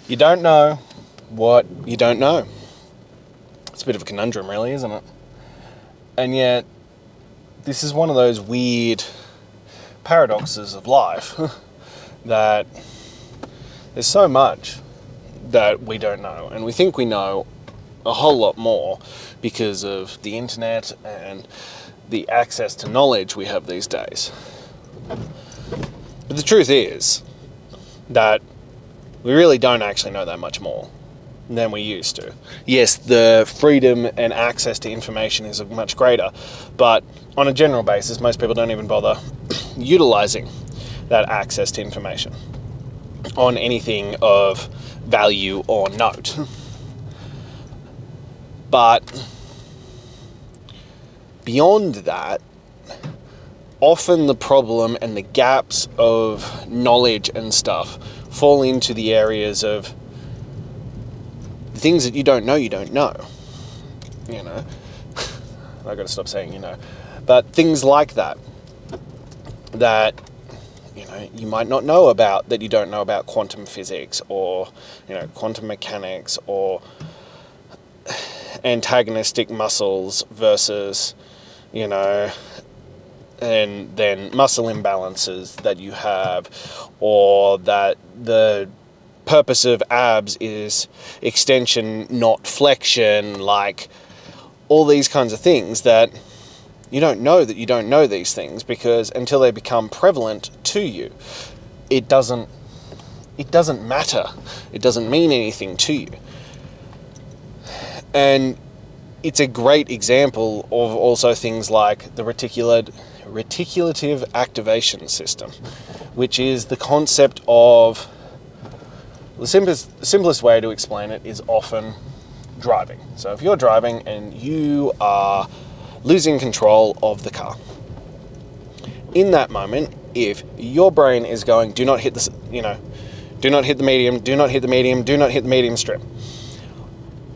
You don't know what you don't know. It's a bit of a conundrum, really, isn't it? And yet, this is one of those weird paradoxes of life that there's so much that we don't know, and we think we know a whole lot more because of the internet and the access to knowledge we have these days. But the truth is that we really don't actually know that much more than we used to. Yes, the freedom and access to information is much greater, but on a general basis, most people don't even bother utilizing that access to information on anything of value or note. But beyond that, often the problem and the gaps of knowledge and stuff fall into the areas of the things that you don't know, you know. I've got to stop saying, but things like that, you might not know about, that you don't know about quantum physics or, quantum mechanics or antagonistic muscles versus, and then muscle imbalances that you have, or that the purpose of abs is extension, not flexion, like all these kinds of things that you don't know these things, because until they become prevalent to you, it doesn't matter. It doesn't mean anything to you. And it's a great example of also things like the reticulative activation system, which is the concept of, the simplest way to explain it is often driving. So if you're driving and you are losing control of the car, in that moment, if your brain is going, do not hit the medium, do not hit the medium, do not hit the medium strip,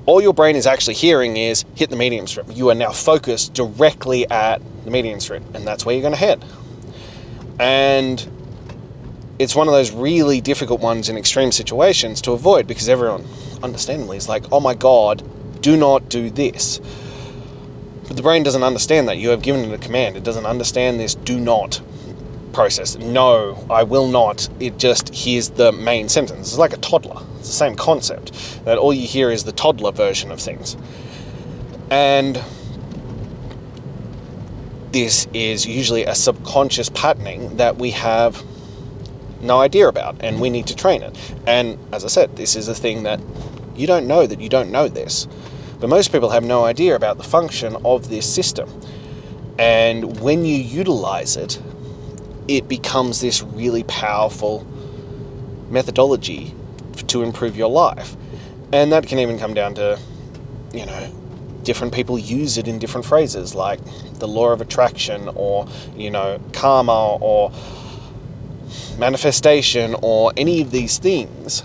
all your brain is actually hearing is hit the medium strip. You are now focused directly at the medium strip, and that's where you're going to head. And it's one of those really difficult ones in extreme situations to avoid, because everyone, understandably, is like, oh my God, do not do this. But the brain doesn't understand that. You have given it a command. It doesn't understand this do not process. No, I will not. It just hears the main sentence. It's like a toddler. It's the same concept, that all you hear is the toddler version of things. And this is usually a subconscious patterning that we have no idea about, and we need to train it. And as I said, this is a thing that you don't know this. But most people have no idea about the function of this system. And when you utilize it, it becomes this really powerful methodology to improve your life. And that can even come down to, different people use it in different phrases, like the law of attraction, or, karma, or manifestation, or any of these things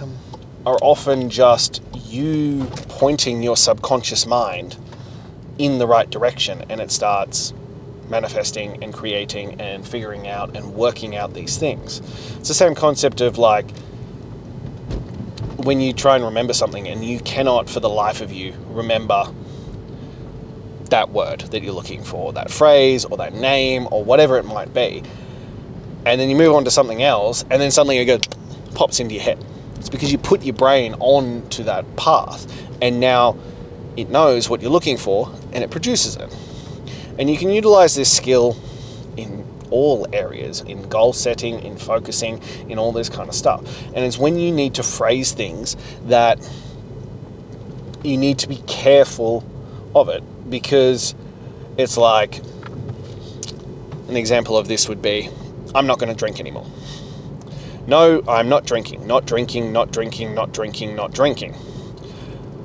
are often just you pointing your subconscious mind in the right direction, and it starts manifesting and creating and figuring out and working out these things. It's the same concept of like when you try and remember something and you cannot for the life of you remember that word that you're looking for, that phrase or that name or whatever it might be, and then you move on to something else, and then suddenly it pops into your head. It's because you put your brain on to that path, and now it knows what you're looking for and it produces it. And you can utilize this skill in all areas, in goal setting, in focusing, in all this kind of stuff. And it's when you need to phrase things that you need to be careful of it, because it's like, an example of this would be, I'm not going to drink anymore. No, I'm not drinking, not drinking, not drinking, not drinking, not drinking.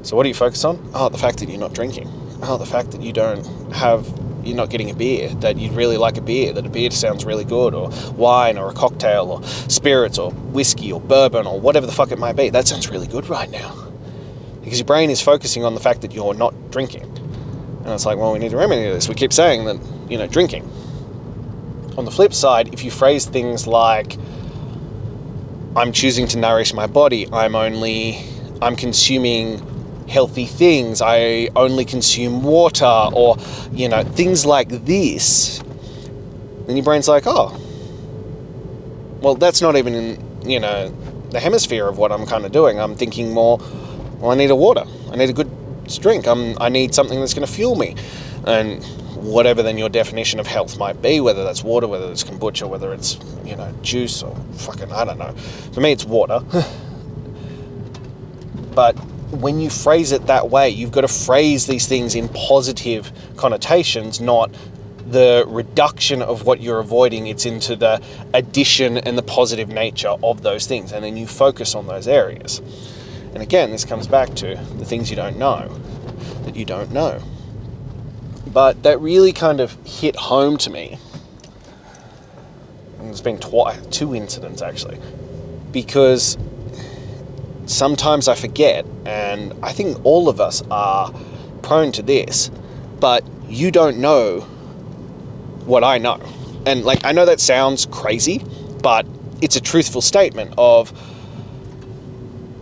So what do you focus on? Oh, the fact that you're not drinking. Oh, the fact that you're not getting a beer, that you'd really like a beer, that a beer sounds really good, or wine, or a cocktail, or spirits, or whiskey, or bourbon, or whatever the fuck it might be. That sounds really good right now. Because your brain is focusing on the fact that you're not drinking. And it's like, well, we need to remedy this. We keep saying that, drinking. On the flip side, if you phrase things like, I'm choosing to nourish my body, I'm only I'm consuming healthy things, I only consume water, or, things like this, then your brain's like, oh, well, that's not even in, the hemisphere of what I'm kind of doing. I'm thinking more, well, I need a water. I need a good drink. I need something that's going to fuel me. And whatever then your definition of health might be, whether that's water, whether it's kombucha, whether it's, juice or fucking, I don't know. For me, it's water. But when you phrase it that way, you've got to phrase these things in positive connotations, not the reduction of what you're avoiding. It's into the addition and the positive nature of those things. And then you focus on those areas. And again, this comes back to the things you don't know, that you don't know. But that really kind of hit home to me. And there's been two incidents actually, because sometimes I forget, and I think all of us are prone to this, but you don't know what I know. And I know that sounds crazy, but it's a truthful statement of,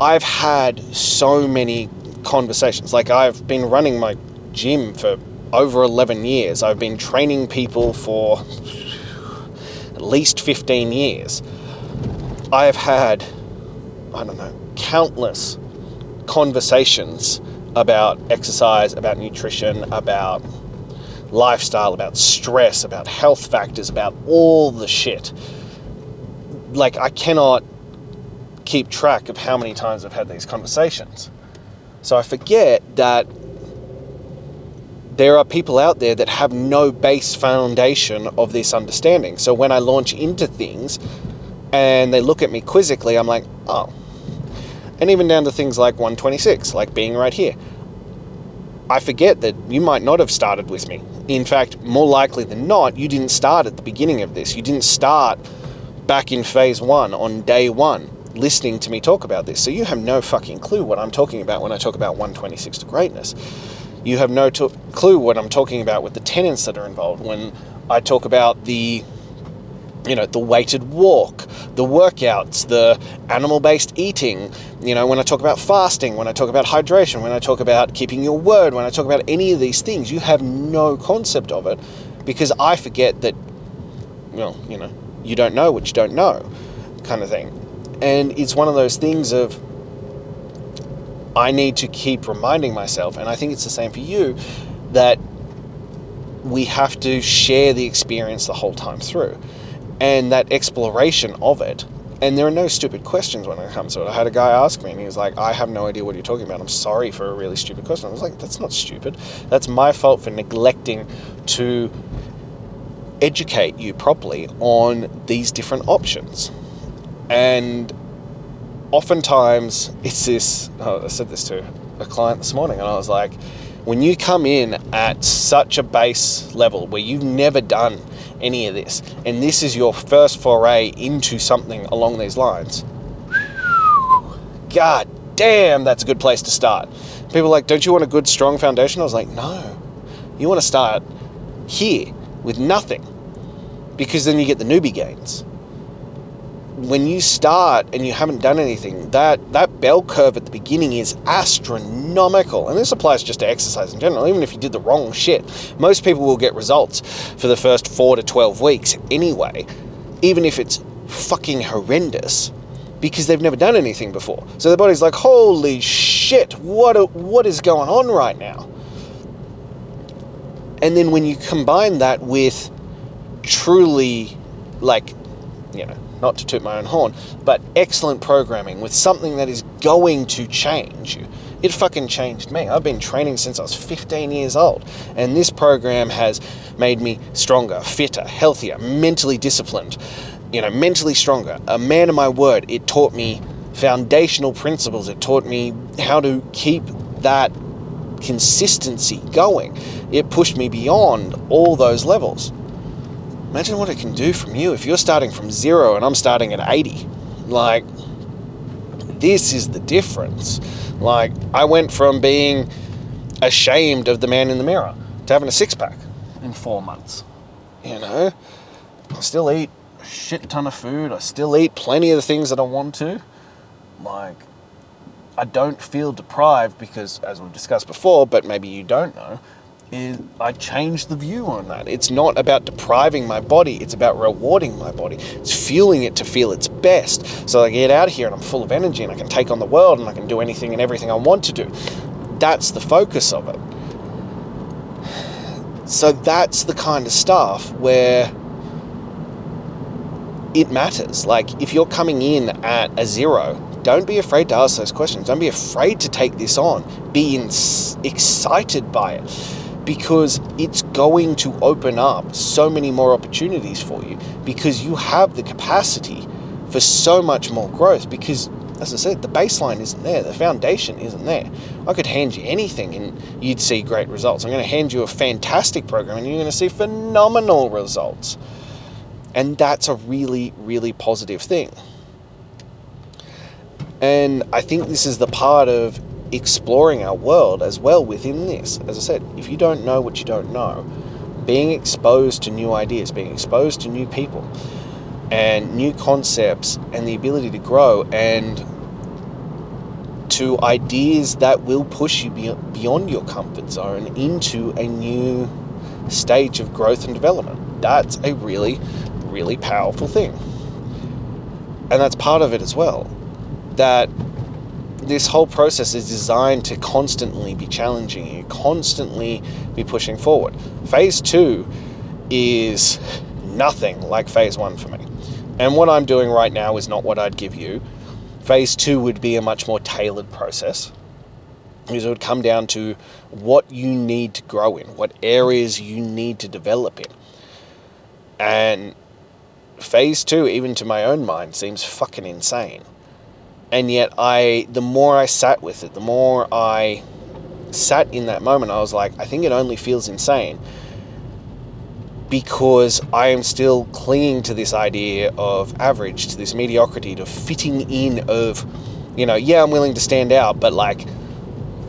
I've had so many conversations. I've been running my gym for over 11 years. I've been training people for at least 15 years. I have had, countless conversations about exercise, about nutrition, about lifestyle, about stress, about health factors, about all the shit. I cannot keep track of how many times I've had these conversations. So I forget that there are people out there that have no base foundation of this understanding. So when I launch into things and they look at me quizzically, I'm like, oh. And even down to things like 126, like being right here. I forget that you might not have started with me. In fact, more likely than not, you didn't start at the beginning of this. You didn't start back in phase 1 on day 1 listening to me talk about this. So you have no fucking clue what I'm talking about when I talk about 126 to greatness. You have no clue what I'm talking about with the tenets that are involved when I talk about the weighted walk, the workouts, the animal-based eating, when I talk about fasting, when I talk about hydration, when I talk about keeping your word, when I talk about any of these things, you have no concept of it, because I forget that, you don't know what you don't know, kind of thing. And it's one of those things of, I need to keep reminding myself, and I think it's the same for you, that we have to share the experience the whole time through. And that exploration of it, and there are no stupid questions when it comes to it. I had a guy ask me, and he was like, I have no idea what you're talking about. I'm sorry for a really stupid question. I was like, that's not stupid. That's my fault for neglecting to educate you properly on these different options. And oftentimes, it's this, I said this to a client this morning, and I was like, when you come in at such a base level where you've never done any of this, and this is your first foray into something along these lines, god damn, that's a good place to start. People are like, don't you want a good, strong foundation? I was like, no. You want to start here with nothing, because then you get the newbie gains. When you start and you haven't done anything, that bell curve at the beginning is astronomical. And this applies just to exercise in general. Even if you did the wrong shit, most people will get results for the first 4 to 12 weeks anyway, even if it's fucking horrendous, because they've never done anything before. So their body's like, holy shit, what is going on right now? And then when you combine that with truly, not to toot my own horn, but excellent programming with something that is going to change you. It fucking changed me. I've been training since I was 15 years old, and this program has made me stronger, fitter, healthier, mentally disciplined, mentally stronger, a man of my word. It taught me foundational principles. It taught me how to keep that consistency going. It pushed me beyond all those levels. Imagine what it can do from you if you're starting from 0 and I'm starting at 80. This is the difference. I went from being ashamed of the man in the mirror to having a 6-pack in 4 months. I still eat a shit ton of food. I still eat plenty of the things that I want to. I don't feel deprived because, as we've discussed before, but maybe you don't know, is I changed the view on that. It's not about depriving my body, it's about rewarding my body. It's fueling it to feel its best. So I get out here and I'm full of energy and I can take on the world and I can do anything and everything I want to do. That's the focus of it. So that's the kind of stuff where it matters. Like, if you're coming in at a 0, don't be afraid to ask those questions. Don't be afraid to take this on. Be excited by it, because it's going to open up so many more opportunities for you, because you have the capacity for so much more growth. Because, as I said, the baseline isn't there. The foundation isn't there. I could hand you anything and you'd see great results. I'm going to hand you a fantastic program and you're going to see phenomenal results. And that's a really, really positive thing. And I think this is the part of exploring our world as well within this. As I said, if you don't know what you don't know, being exposed to new ideas, being exposed to new people and new concepts and the ability to grow and to ideas that will push you beyond your comfort zone into a new stage of growth and development. That's a really, really powerful thing. And that's part of it as well. That this whole process is designed to constantly be challenging you, constantly be pushing forward. Phase 2 is nothing like phase 1 for me. And what I'm doing right now is not what I'd give you. Phase 2 would be a much more tailored process, because it would come down to what you need to grow in, what areas you need to develop in. And phase 2, even to my own mind, seems fucking insane. And yet the more I sat with it, the more I sat in that moment, I was like, I think it only feels insane because I am still clinging to this idea of average, to this mediocrity, to fitting in of, yeah, I'm willing to stand out, but like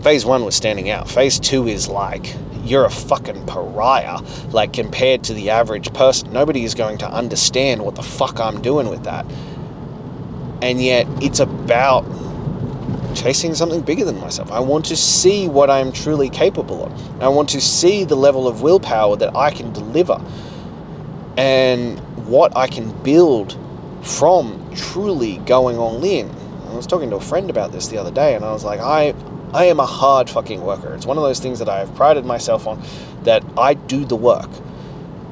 phase 1 was standing out. Phase 2 is like, you're a fucking pariah, like compared to the average person. Nobody is going to understand what the fuck I'm doing with that. And yet it's about chasing something bigger than myself. I want to see what I'm truly capable of. I want to see the level of willpower that I can deliver and what I can build from truly going all in. I was talking to a friend about this the other day and I was like, I am a hard fucking worker. It's one of those things that I have prided myself on, that I do the work.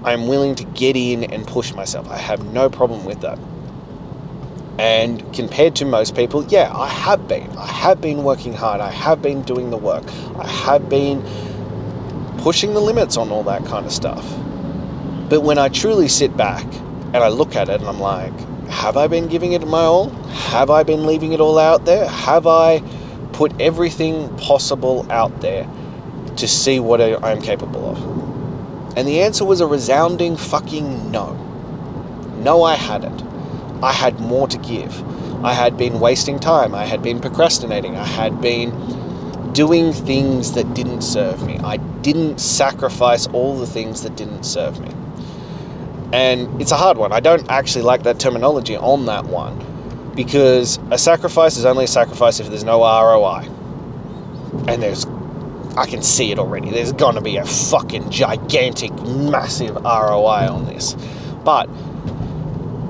I'm willing to get in and push myself. I have no problem with that. And compared to most people, yeah, I have been working hard. I have been doing the work. I have been pushing the limits on all that kind of stuff. But when I truly sit back and I look at it and I'm like, have I been giving it my all? Have I been leaving it all out there? Have I put everything possible out there to see what I'm capable of? And the answer was a resounding fucking no. No, I hadn't. I had more to give. I had been wasting time. I had been procrastinating. I had been doing things that didn't serve me. I didn't sacrifice all the things that didn't serve me. And it's a hard one. I don't actually like that terminology on that one, because a sacrifice is only a sacrifice if there's no ROI. And I can see it already. There's gonna be a fucking gigantic, massive ROI on this. But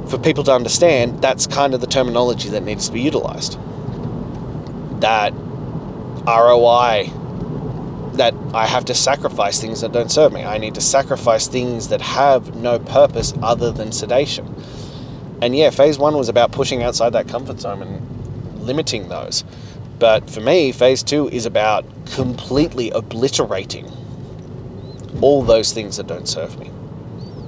for people to understand, that's kind of the terminology that needs to be utilized. That ROI, that I have to sacrifice things that don't serve me. I need to sacrifice things that have no purpose other than sedation. And yeah, phase 1 was about pushing outside that comfort zone and limiting those. But for me, phase 2 is about completely obliterating all those things that don't serve me.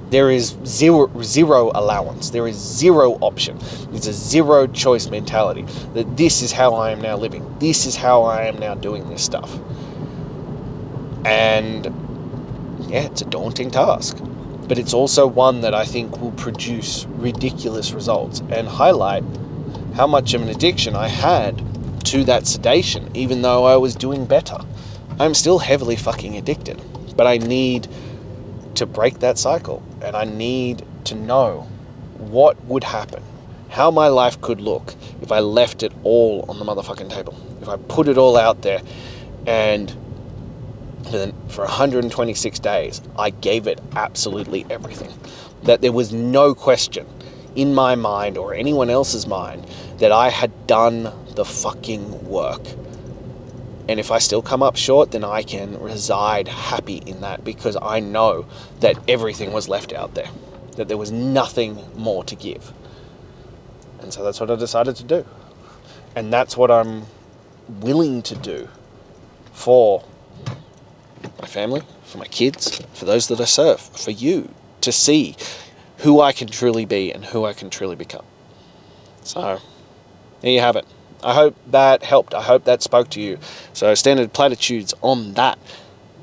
There is zero allowance. There is zero option. It's a zero choice mentality that this is how I am now living. This is how I am now doing this stuff. And yeah, it's a daunting task, but it's also one that I think will produce ridiculous results and highlight how much of an addiction I had to that sedation, even though I was doing better. I'm still heavily fucking addicted, but I need to break that cycle, and I need to know what would happen how my life could look if I left it all on the motherfucking table. If I put it all out there, and then for 126 days, I gave it absolutely everything. That there was no question in my mind or anyone else's mind that I had done the fucking work. And if I still come up short, then I can reside happy in that, because I know that everything was left out there, that there was nothing more to give. And so that's what I decided to do. And that's what I'm willing to do for my family, for my kids, for those that I serve, for you, to see who I can truly be and who I can truly become. So there you have it. I hope that helped. I hope that spoke to you. So standard platitudes on that.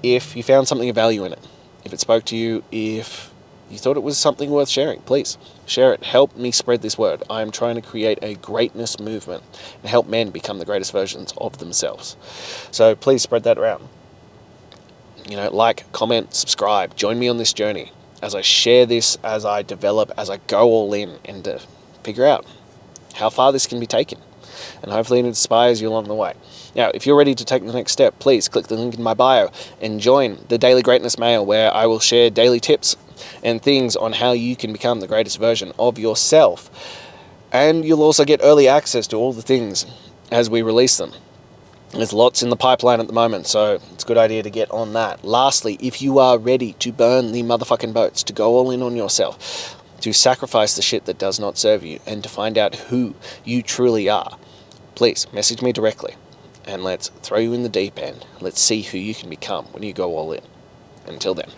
If you found something of value in it, if it spoke to you, if you thought it was something worth sharing, please share it. Help me spread this word. I am trying to create a greatness movement and help men become the greatest versions of themselves. So please spread that around. Like, comment, subscribe. Join me on this journey as I share this, as I develop, as I go all in, and figure out how far this can be taken. And hopefully it inspires you along the way. Now, if you're ready to take the next step, please click the link in my bio and join the Daily Greatness Mail, where I will share daily tips and things on how you can become the greatest version of yourself. And you'll also get early access to all the things as we release them. There's lots in the pipeline at the moment, so it's a good idea to get on that. Lastly, if you are ready to burn the motherfucking boats, to go all in on yourself, to sacrifice the shit that does not serve you, and to find out who you truly are, please message me directly, and let's throw you in the deep end. Let's see who you can become when you go all in. Until then.